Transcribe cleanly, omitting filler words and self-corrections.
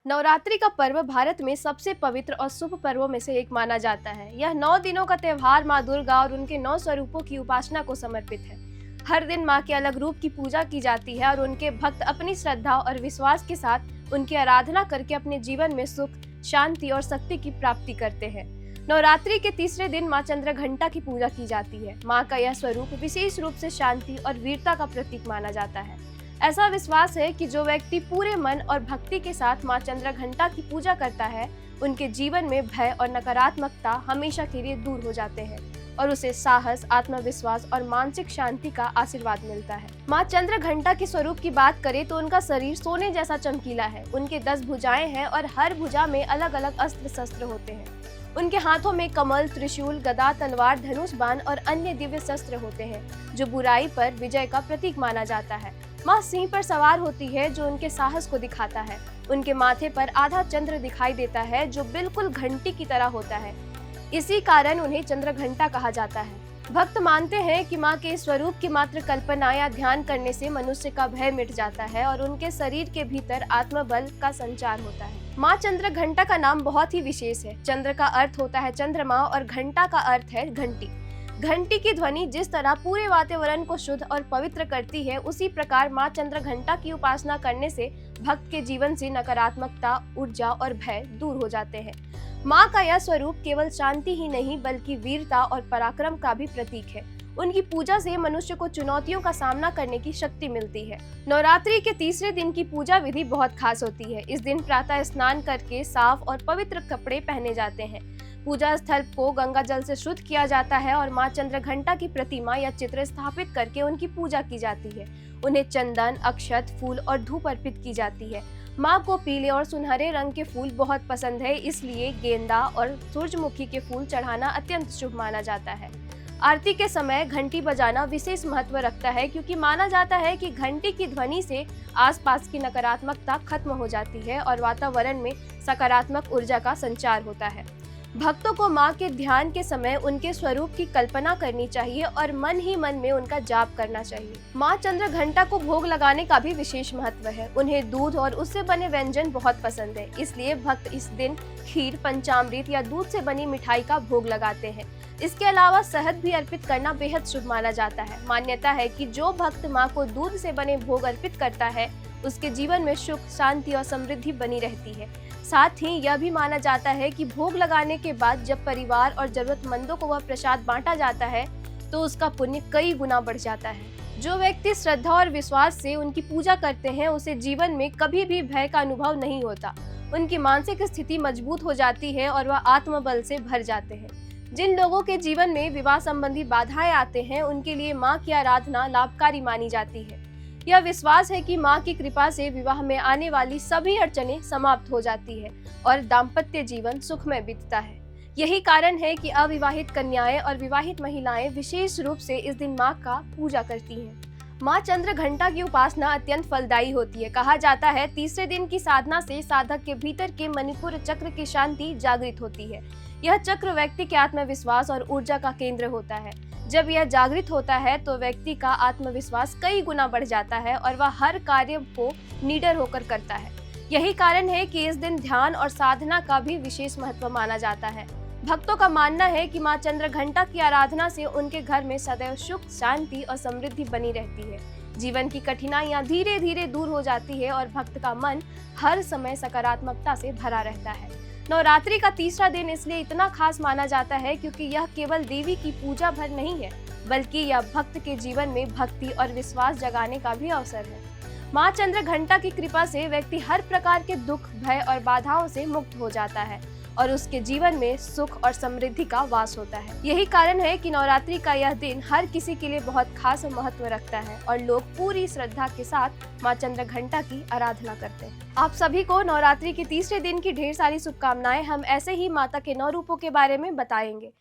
नवरात्रि का पर्व भारत में सबसे पवित्र और शुभ पर्वों में से एक माना जाता है। यह 9 दिनों का त्योहार माँ दुर्गा और उनके 9 स्वरूपों की उपासना को समर्पित है। हर दिन माँ के अलग रूप की पूजा की जाती है और उनके भक्त अपनी श्रद्धा और विश्वास के साथ उनकी आराधना करके अपने जीवन में सुख, शांति और शक्ति की प्राप्ति करते हैं। नवरात्रि के तीसरे दिन माँ चंद्रघंटा की पूजा की जाती है। माँ का यह स्वरूप विशेष रूप से शांति और वीरता का प्रतीक माना जाता है। ऐसा विश्वास है कि जो व्यक्ति पूरे मन और भक्ति के साथ माँ चंद्रघंटा की पूजा करता है, उनके जीवन में भय और नकारात्मकता हमेशा के लिए दूर हो जाते हैं और उसे साहस, आत्मविश्वास और मानसिक शांति का आशीर्वाद मिलता है। माँ चंद्रघंटा के स्वरूप की बात करें तो उनका शरीर सोने जैसा चमकीला है। उनके 10 भुजाएं हैं और हर भुजा में अलग अलग अस्त्र शस्त्र होते हैं। उनके हाथों में कमल, त्रिशूल, गदा, तलवार, धनुष बाण और अन्य दिव्य शस्त्र होते हैं, जो बुराई पर विजय का प्रतीक माना जाता है। माँ सिंह पर सवार होती है, जो उनके साहस को दिखाता है। उनके माथे पर आधा चंद्र दिखाई देता है, जो बिल्कुल घंटी की तरह होता है। इसी कारण उन्हें चंद्रघंटा कहा जाता है। भक्त मानते हैं कि माँ के स्वरूप की मात्र कल्पना या ध्यान करने से मनुष्य का भय मिट जाता है और उनके शरीर के भीतर आत्मबल का संचार होता है। माँ चंद्रघंटा का नाम बहुत ही विशेष है। चंद्र का अर्थ होता है चंद्रमा और घंटा का अर्थ है घंटी। घंटी की ध्वनि जिस तरह पूरे वातावरण को शुद्ध और पवित्र करती है, उसी प्रकार माँ चंद्रघंटा की उपासना करने से भक्त के जीवन से नकारात्मकता, ऊर्जा और भय दूर हो जाते हैं। माँ का यह स्वरूप केवल शांति ही नहीं बल्कि वीरता और पराक्रम का भी प्रतीक है। उनकी पूजा से मनुष्य को चुनौतियों का सामना करने की शक्ति मिलती है। नवरात्रि के तीसरे दिन की पूजा विधि बहुत खास होती है। इस दिन प्रातः स्नान करके साफ और पवित्र कपड़े पहने जाते हैं। पूजा स्थल को गंगा जल से शुद्ध किया जाता है और माँ चंद्रघंटा की प्रतिमा या चित्र स्थापित करके उनकी पूजा की जाती है। उन्हें चंदन, अक्षत, फूल और धूप अर्पित की जाती है। माँ को पीले और सुनहरे रंग के फूल बहुत पसंद है, इसलिए गेंदा और सूरजमुखी के फूल चढ़ाना अत्यंत शुभ माना जाता है। आरती के समय घंटी बजाना विशेष महत्व रखता है, क्योंकि माना जाता है कि घंटी की ध्वनि से आसपास की नकारात्मकता खत्म हो जाती है और वातावरण में सकारात्मक ऊर्जा का संचार होता है। भक्तों को माँ के ध्यान के समय उनके स्वरूप की कल्पना करनी चाहिए और मन ही मन में उनका जाप करना चाहिए। माँ चंद्रघंटा को भोग लगाने का भी विशेष महत्व है। उन्हें दूध और उससे बने व्यंजन बहुत पसंद है, इसलिए भक्त इस दिन खीर, पंचामृत या दूध से बनी मिठाई का भोग लगाते हैं। इसके अलावा शहद भी अर्पित करना बेहद शुभ माना जाता है। मान्यता है कि जो भक्त माँ को दूध से बने भोग अर्पित करता है, उसके जीवन में सुख, शांति और समृद्धि बनी रहती है। साथ ही यह भी माना जाता है कि भोग लगाने के बाद जब परिवार और जरूरतमंदों को वह प्रसाद बांटा जाता है, तो उसका पुण्य कई गुना बढ़ जाता है। जो व्यक्ति श्रद्धा और विश्वास से उनकी पूजा करते हैं, उसे जीवन में कभी भी भय का अनुभव नहीं होता। उनकी मानसिक स्थिति मजबूत हो जाती है और वह आत्मबल से भर जाते हैं। जिन लोगों के जीवन में विवाह संबंधी बाधाएं आते हैं, उनके लिए माँ की आराधना लाभकारी मानी जाती है। यह विश्वास है कि माँ की कृपा से विवाह में आने वाली सभी अड़चनें समाप्त हो जाती है और दाम्पत्य जीवन सुखमय बीतता है। यही कारण है कि अविवाहित कन्याएं और विवाहित महिलाएं विशेष रूप से इस दिन माँ का पूजा करती हैं। माँ चंद्रघंटा की उपासना अत्यंत फलदायी होती है। कहा जाता है, तीसरे दिन की साधना से साधक के भीतर के मणिपुर चक्र की शांति जागृत होती है। यह चक्र व्यक्ति के आत्मविश्वास और ऊर्जा का केंद्र होता है। जब यह जागृत होता है तो व्यक्ति का आत्मविश्वास कई गुना बढ़ जाता है और वह हर कार्य को निडर होकर करता है। यही कारण है कि इस दिन ध्यान और साधना का भी विशेष महत्व माना जाता है। भक्तों का मानना है कि माँ चंद्रघंटा की आराधना से उनके घर में सदैव सुख, शांति और समृद्धि बनी रहती है। जीवन की कठिनाइयां धीरे धीरे दूर हो जाती है और भक्त का मन हर समय सकारात्मकता से भरा रहता है। नवरात्रि का तीसरा दिन इसलिए इतना खास माना जाता है, क्योंकि यह केवल देवी की पूजा भर नहीं है, बल्कि यह भक्त के जीवन में भक्ति और विश्वास जगाने का भी अवसर है। माँ चंद्रघंटा की कृपा से व्यक्ति हर प्रकार के दुख, भय और बाधाओं से मुक्त हो जाता है और उसके जीवन में सुख और समृद्धि का वास होता है। यही कारण है कि नवरात्रि का यह दिन हर किसी के लिए बहुत खास महत्व रखता है और लोग पूरी श्रद्धा के साथ माँ चंद्रघंटा की आराधना करते हैं। आप सभी को नवरात्रि के तीसरे दिन की ढेर सारी शुभकामनाएं। हम ऐसे ही माता के 9 रूपों के बारे में बताएंगे।